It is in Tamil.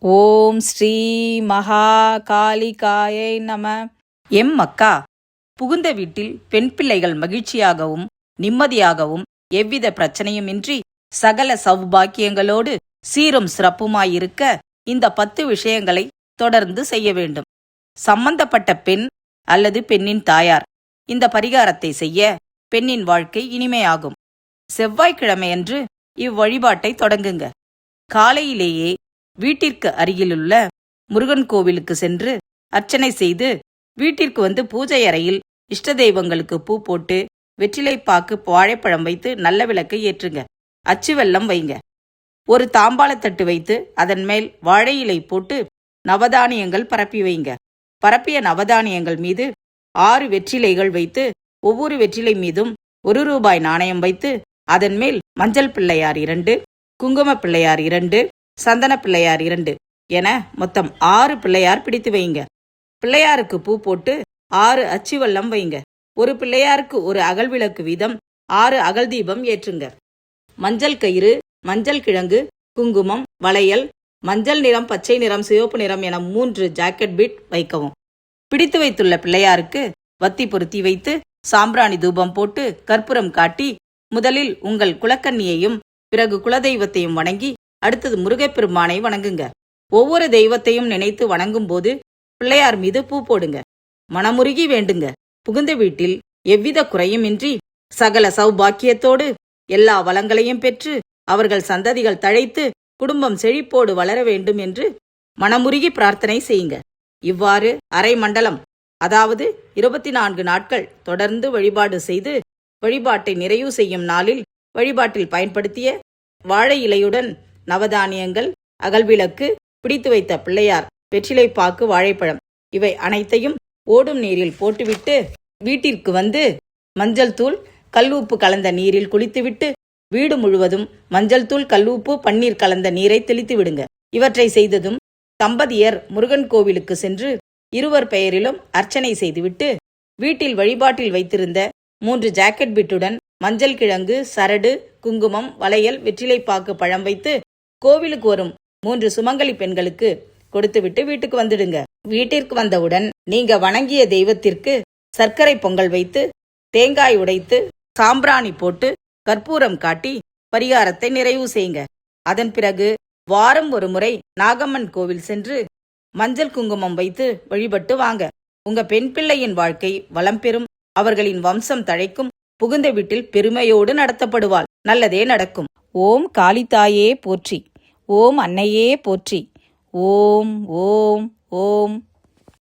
ஓம் ஸ்ரீ மகா காளிகாயை நம. அக்கா, புகுந்த வீட்டில் பெண் பிள்ளைகள் மகிழ்ச்சியாகவும் நிம்மதியாகவும் எவ்வித பிரச்சனையுமின்றி சகல சௌபாக்கியங்களோடு சீரும் சிறப்புமாயிருக்க இந்த 10 விஷயங்களை தொடர்ந்து செய்ய வேண்டும். சம்பந்தப்பட்ட பெண் அல்லது பெண்ணின் தாயார் இந்த பரிகாரத்தை செய்ய பெண்ணின் வாழ்க்கை இனிமையாகும். செவ்வாய்க்கிழமையன்று இவ்வழிபாட்டை தொடங்குங்க. காலையிலேயே வீட்டிற்கு அருகிலுள்ள முருகன் கோவிலுக்கு சென்று அர்ச்சனை செய்து வீட்டிற்கு வந்து பூஜை அறையில் இஷ்ட தெய்வங்களுக்கு பூ போட்டு வெற்றிலைப்பாக்கு வாழைப்பழம் வைத்து நல்ல விளக்கை ஏற்றுங்க. அச்சு வெல்லம் வைங்க. ஒரு தாம்பாளத்தட்டு வைத்து அதன் மேல் வாழை இலை போட்டு நவதானியங்கள் பரப்பி வைங்க. பரப்பிய நவதானியங்கள் மீது 6 வெற்றிலைகள் வைத்து ஒவ்வொரு வெற்றிலை மீதும் ₹1 நாணயம் வைத்து அதன் மேல் மஞ்சள் பிள்ளையார் 2, குங்கும பிள்ளையார் 2, சந்தன பிள்ளையார் 2 என மொத்தம் 6 பிள்ளையார் பிடித்து வைங்க. பிள்ளையாருக்கு பூ போட்டு 6 அச்சு வெல்லம் வைங்க. ஒரு பிள்ளையாருக்கு ஒரு அகல் விளக்கு வீதம் 6 அகல் தீபம் ஏற்றுங்க. மஞ்சள் கயிறு, மஞ்சள் கிழங்கு, குங்குமம், வளையல், மஞ்சள் நிறம், பச்சை நிறம், சிவப்பு நிறம் என 3 ஜாக்கெட் பீட் வைக்கவும். பிடித்து வைத்துள்ள பிள்ளையாருக்கு வத்தி பொருத்தி வைத்து சாம்பிராணி தூபம் போட்டு கற்பூரம் காட்டி முதலில் உங்கள் குலக்கன்னியையும் பிறகு குலதெய்வத்தையும் வணங்கி அடுத்தது முருகப்பெருமானை வணங்குங்க. ஒவ்வொரு தெய்வத்தையும் நினைத்து வணங்கும் போது பிள்ளையார் மீது பூ போடுங்க. மனமுருகி வேண்டுங்க. புகுந்த வீட்டில் எவ்வித குறையுமின்றி சகல சௌபாக்கியத்தோடு எல்லா வளங்களையும் பெற்று அவர்கள் சந்ததிகள் தழைத்து குடும்பம் செழிப்போடு வளர வேண்டும் என்று மனமுருகி பிரார்த்தனை செய்யுங்க. இவ்வாறு அரை மண்டலம், அதாவது 24 நாட்கள் தொடர்ந்து வழிபாடு செய்து வழிபாட்டை நிறைவு செய்யும் நாளில் வழிபாட்டில் பயன்படுத்திய வாழை இலையுடன் நவதானியங்கள், அகல்விளக்கு, பிடித்து வைத்த பிள்ளையார், வெற்றிலைப்பாக்கு, வாழைப்பழம் இவை அனைத்தையும் ஓடும் நீரில் போட்டுவிட்டு வீட்டிற்கு வந்து மஞ்சள் தூள், கல்லுப்பு கலந்த நீரில் குளித்துவிட்டு வீடு முழுவதும் மஞ்சள் தூள், கல்லுப்பு, பன்னீர் கலந்த நீரை தெளித்து விடுங்க. இவற்றை செய்ததும் தம்பதியர் முருகன் கோவிலுக்கு சென்று இருவர் பெயரிலும் அர்ச்சனை செய்துவிட்டு வீட்டில் வழிபாட்டில் வைத்திருந்த 3 ஜாக்கெட் பிட்டுடன் மஞ்சள் கிழங்கு, சரடு, குங்குமம், வளையல், வெற்றிலைப்பாக்கு, பழம் வைத்து கோவிலுக்கு வரும் 3 சுமங்கலி பெண்களுக்கு கொடுத்துவிட்டு வீட்டுக்கு வந்துடுங்க. வீட்டிற்கு வந்தவுடன் நீங்க வணங்கிய தெய்வத்திற்கு சர்க்கரை பொங்கல் வைத்து தேங்காய் உடைத்து சாம்பிராணி போட்டு கற்பூரம் காட்டி பரிகாரத்தை நிறைவு செய்யுங்க. அதன் பிறகு வாரம் ஒரு முறை நாகம்மன் கோவில் சென்று மஞ்சள் குங்குமம் வைத்து வழிபட்டு வாங்க. உங்க பெண் பிள்ளையின் வாழ்க்கை வளம் பெறும். அவர்களின் வம்சம் தழைக்கும். புகுந்த வீட்டில் பெருமையோடு நடத்தப்படுவாள். நல்லதே நடக்கும். ஓம் காளித்தாயே போற்றி. ஓம் அன்னையே போற்றி. ஓம் ஓம் ஓம்